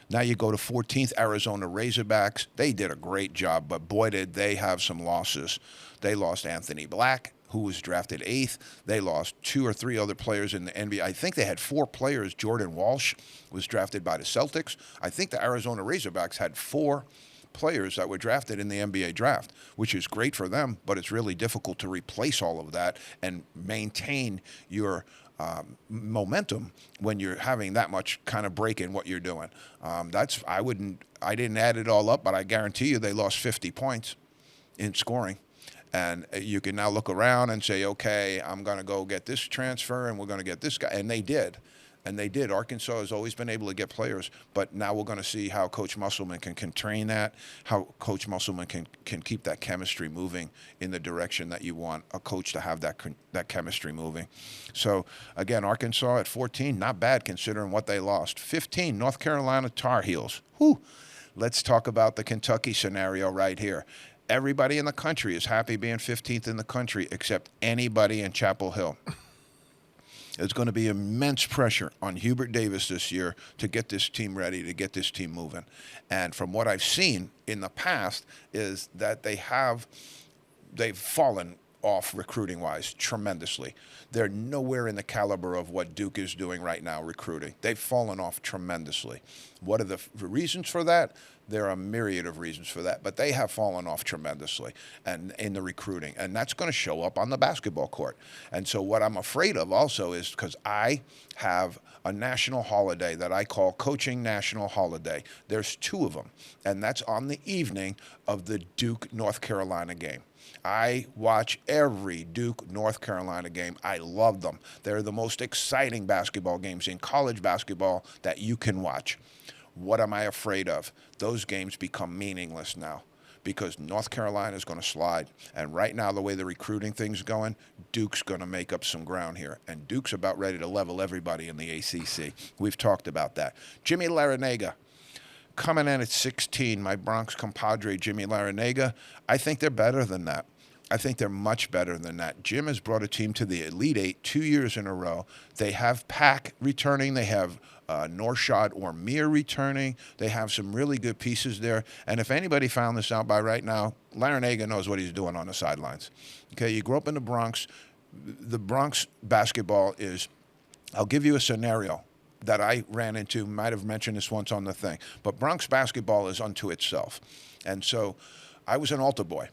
Now you go to 14th, Arizona Razorbacks. They did a great job, but boy, did they have some losses. They lost Anthony Black, who was drafted 8th. They lost 2 or 3 other players in the NBA. I think they had 4 players. Jordan Walsh was drafted by the Celtics. I think the Arizona Razorbacks had 4 players that were drafted in the NBA draft, which is great for them, but it's really difficult to replace all of that and maintain your momentum when you're having that much kind of break in what you're doing. I didn't add it all up, but I guarantee you they lost 50 points in scoring. And you can now look around and say, okay, I'm going to go get this transfer and we're going to get this guy. And they did. And they did. Arkansas has always been able to get players, but now we're going to see how Coach Musselman can train that, how Coach Musselman can keep that chemistry moving in the direction that you want a coach to have that chemistry moving. So, again, Arkansas at 14, not bad considering what they lost. 15, North Carolina Tar Heels. Whew. Let's talk about the Kentucky scenario right here. Everybody in the country is happy being 15th in the country except anybody in Chapel Hill. There's going to be immense pressure on Hubert Davis this year to get this team ready, to get this team moving. And from what I've seen in the past is that they've fallen off recruiting-wise tremendously. They're nowhere in the caliber of what Duke is doing right now recruiting. They've fallen off tremendously. What are the reasons for that? There are a myriad of reasons for that, but they have fallen off tremendously and in the recruiting, and that's going to show up on the basketball court. And so what I'm afraid of also is, because I have a national holiday that I call Coaching National Holiday. There's 2 of them, and that's on the evening of the Duke-North Carolina game. I watch every Duke-North Carolina game. I love them. They're the most exciting basketball games in college basketball that you can watch. What am I afraid of? Those games become meaningless now because North Carolina is going to slide. And right now, the way the recruiting thing's going, Duke's going to make up some ground here. And Duke's about ready to level everybody in the ACC. We've talked about that. Jimmy Larinaga, coming in at 16, my Bronx compadre, Jimmy Larinaga, I think they're better than that. I think they're much better than that. Jim has brought a team to the Elite Eight 2 years in a row. They have Pack returning. They have Norshad or Mir returning. They have some really good pieces there. And if anybody found this out by right now, Larinaga knows what he's doing on the sidelines. Okay, you grew up in the Bronx. The Bronx basketball is, I'll give you a scenario that I ran into, might have mentioned this once on the thing, but Bronx basketball is unto itself. And so I was an altar boy.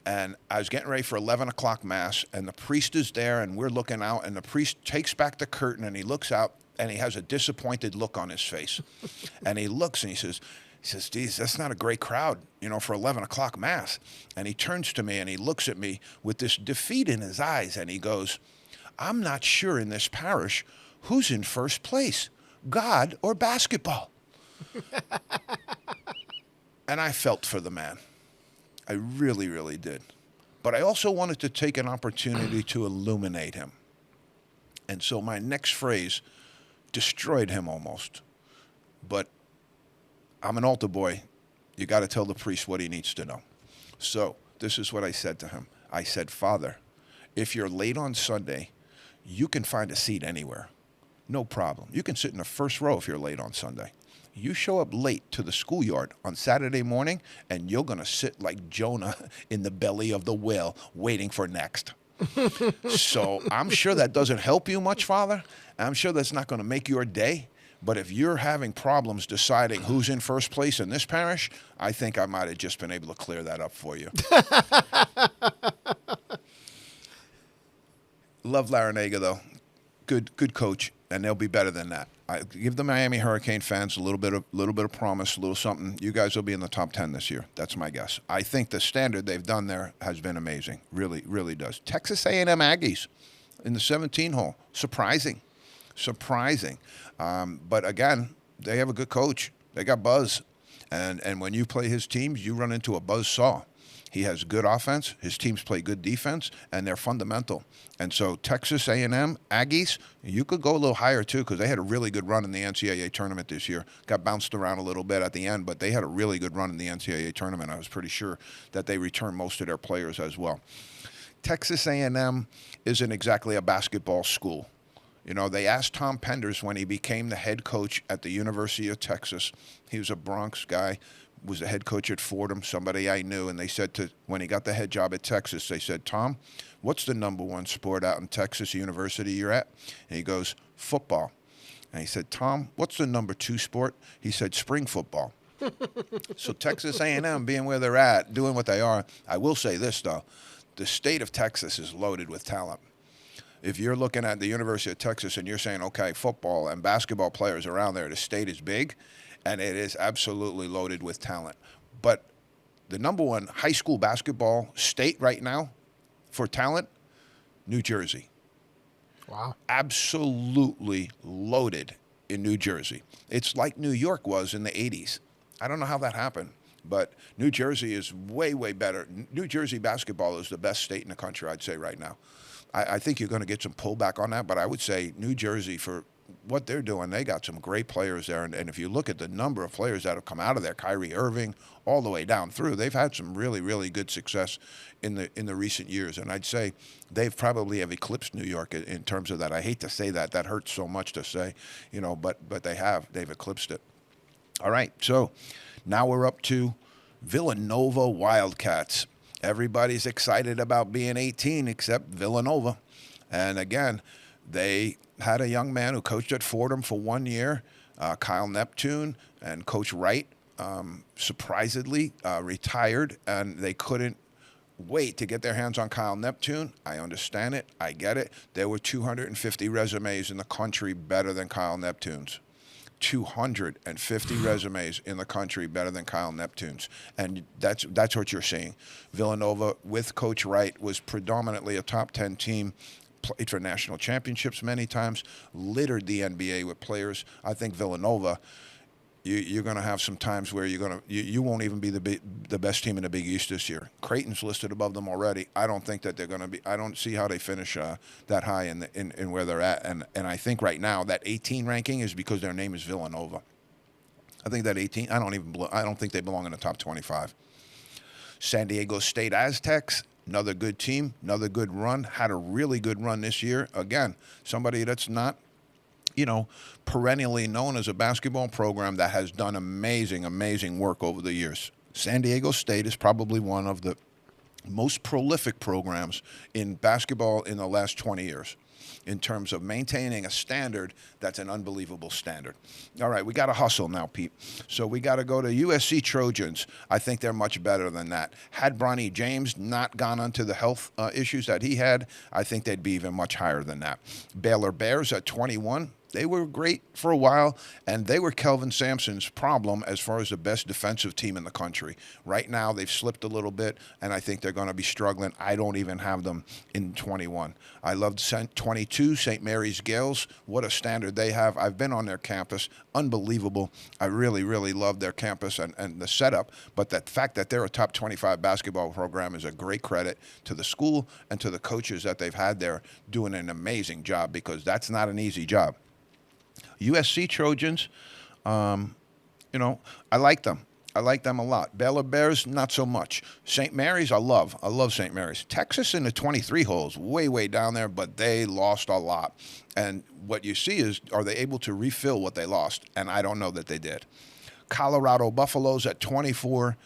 And I was getting ready for 11 o'clock Mass, and the priest is there, and we're looking out, and the priest takes back the curtain, and he looks out, and he has a disappointed look on his face. And he looks, and he says, geez, that's not a great crowd, for 11 o'clock Mass. And he turns to me, and he looks at me with this defeat in his eyes, and he goes, I'm not sure in this parish who's in first place, God or basketball. And I felt for the man. I really, really did. But I also wanted to take an opportunity to illuminate him. And so my next phrase destroyed him almost. But I'm an altar boy. You got to tell the priest what he needs to know. So this is what I said to him. I said, Father, if you're late on Sunday, you can find a seat anywhere. No problem. You can sit in the first row if you're late on Sunday. You show up late to the schoolyard on Saturday morning, and you're going to sit like Jonah in the belly of the whale waiting for next. So I'm sure that doesn't help you much, Father. I'm sure that's not going to make your day. But if you're having problems deciding who's in first place in this parish, I think I might have just been able to clear that up for you. Love Larinaga, though. Good coach, and they'll be better than that. I give the Miami Hurricane fans a little bit of promise, a little something. You guys will be in the top 10 this year. That's my guess. I think the standard they've done there has been amazing. Really, really does. Texas A&M Aggies in the 17 hole. Surprising. But again, they have a good coach. They got buzz. And when you play his teams, you run into a buzz saw. He has good offense. His teams play good defense, and they're fundamental. And so Texas A&M, Aggies, you could go a little higher too because they had a really good run in the NCAA tournament this year. Got bounced around a little bit at the end, but they had a really good run in the NCAA tournament. I was pretty sure that they returned most of their players as well. Texas A&M isn't exactly a basketball school. They asked Tom Penders when he became the head coach at the University of Texas. He was a Bronx guy. Was the head coach at Fordham, somebody I knew, and they said when he got the head job at Texas, they said, Tom, what's the number one sport out in Texas University you're at? And he goes, football. And he said, Tom, what's the number two sport? He said, spring football. So Texas A&M being where they're at, doing what they are, I will say this, though. The state of Texas is loaded with talent. If you're looking at the University of Texas and you're saying, okay, football and basketball players around there, the state is big. And it is absolutely loaded with talent. But the number one high school basketball state right now for talent, New Jersey. Wow. Absolutely loaded in New Jersey. It's like New York was in the 80s. I don't know how that happened, but New Jersey is way, way better. New Jersey basketball is the best state in the country, I'd say, right now. I think you're going to get some pullback on that, but I would say New Jersey, for what they're doing, they got some great players there. And if you look at the number of players that have come out of there, Kyrie Irving, all the way down through, they've had some really, really good success in the recent years. And I'd say they've probably have eclipsed New York in terms of that. I hate to say that. That hurts so much to say, but they have. They've eclipsed it. All right, so now we're up to Villanova Wildcats. Everybody's excited about being 18 except Villanova. And again, they had a young man who coached at Fordham for 1 year, Kyle Neptune, and Coach Wright surprisingly retired, and they couldn't wait to get their hands on Kyle Neptune. I understand it. I get it. There were 250 resumes in the country better than Kyle Neptune's. 250 resumes in the country better than Kyle Neptune's. And that's what you're seeing. Villanova, with Coach Wright, was predominantly a top 10 team, played for national championships many times, littered the NBA with players. I think Villanova you're going to have some times where you won't even be the best team in the Big East this year. Creighton's listed above them already. I don't think that they're going to be. I don't see how they finish that high in where they're at. And I think right now that 18 ranking is because their name is Villanova. I think that 18. I don't think they belong in the top 25. San Diego State Aztecs, another good team, another good run. Had a really good run this year. Again, somebody that's not, perennially known as a basketball program that has done amazing, amazing work over the years. San Diego State is probably one of the most prolific programs in basketball in the last 20 years in terms of maintaining a standard that's an unbelievable standard. All right, we got to hustle now, Pete. So we got to go to USC Trojans. I think they're much better than that. Had Bronny James not gone onto the health issues that he had, I think they'd be even much higher than that. Baylor Bears at 21. They were great for a while, and they were Kelvin Sampson's problem as far as the best defensive team in the country. Right now, they've slipped a little bit, and I think they're going to be struggling. I don't even have them in 21. I loved 22, St. Mary's Gales. What a standard they have. I've been on their campus. Unbelievable. I really, really love their campus and the setup, but the fact that they're a top 25 basketball program is a great credit to the school and to the coaches that they've had there doing an amazing job, because that's not an easy job. USC Trojans, I like them. I like them a lot. Baylor Bears, not so much. St. Mary's, I love. I love St. Mary's. Texas in the 23 holes, way, way down there, but they lost a lot. And what you see is, are they able to refill what they lost? And I don't know that they did. Colorado Buffaloes at 24.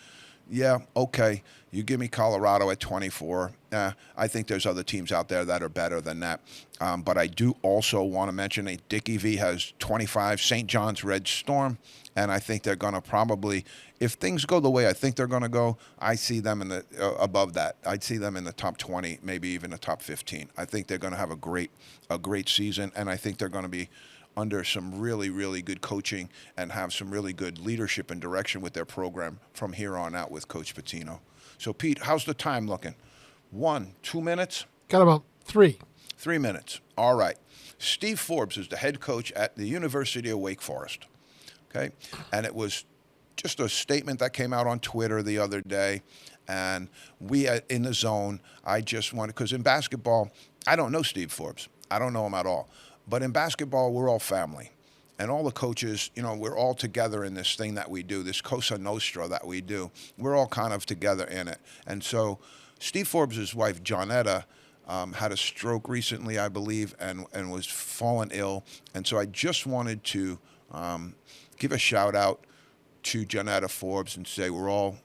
Yeah, okay. You give me Colorado at 24. I think there's other teams out there that are better than that. But I do also want to mention Dickie V has 25, St. John's Red Storm. And I think they're going to probably, if things go the way I think they're going to go, I see them in the above that. I'd see them in the top 20, maybe even the top 15. I think they're going to have a great season, and I think they're going to be under some really, really good coaching and have some really good leadership and direction with their program from here on out with Coach Pitino. So, Pete, how's the time looking? 1, 2 minutes? Got about 3. 3 minutes. All right. Steve Forbes is the head coach at the University of Wake Forest. Okay? And it was just a statement that came out on Twitter the other day. And we in the zone, I just wanted, because in basketball, I don't know Steve Forbes. I don't know him at all. But in basketball, we're all family. And all the coaches, we're all together in this thing that we do, this Cosa Nostra that we do. We're all kind of together in it. And so Steve Forbes' wife, Johnetta, had a stroke recently, I believe, and was fallen ill. And so I just wanted to give a shout out to Johnetta Forbes and say we're all,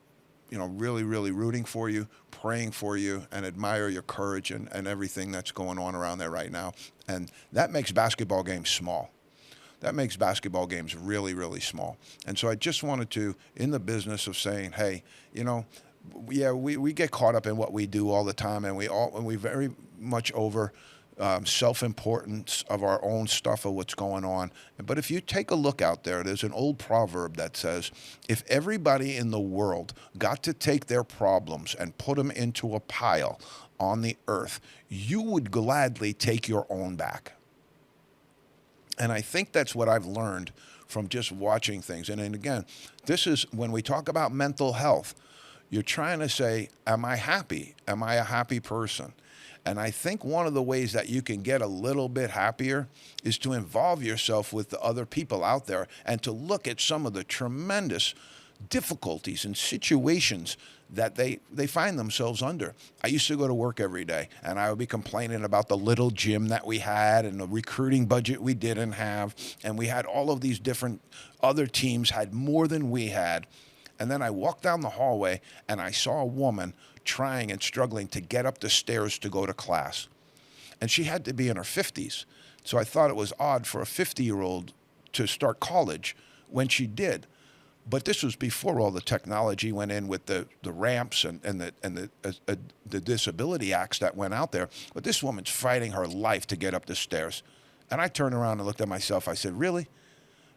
really, really rooting for you, praying for you, and admire your courage and everything that's going on around there right now. And that makes basketball games small. That makes basketball games really, really small. And so I just wanted to, in the business of saying, hey, we get caught up in what we do all the time, and we very much over self-importance of our own stuff of what's going on. But if you take a look out there, there's an old proverb that says, if everybody in the world got to take their problems and put them into a pile on the earth, you would gladly take your own back. And I think that's what I've learned from just watching things. And again, this is when we talk about mental health, you're trying to say, am I happy? Am I a happy person? And I think one of the ways that you can get a little bit happier is to involve yourself with the other people out there and to look at some of the tremendous difficulties and situations that they find themselves under. I used to go to work every day, and I would be complaining about the little gym that we had and the recruiting budget we didn't have, and we had all of these different other teams had more than we had. And then I walked down the hallway, and I saw a woman trying and struggling to get up the stairs to go to class. And she had to be in her 50s. So I thought it was odd for a 50-year-old to start college when she did. But this was before all the technology went in with the ramps and the disability acts that went out there. But this woman's fighting her life to get up the stairs. And I turned around and looked at myself. I said, really?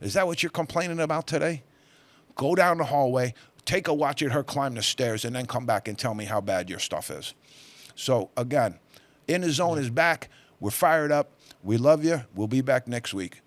Is that what you're complaining about today? Go down the hallway, take a watch at her climb the stairs, and then come back and tell me how bad your stuff is. So, again, In the Zone is back. We're fired up. We love you. We'll be back next week.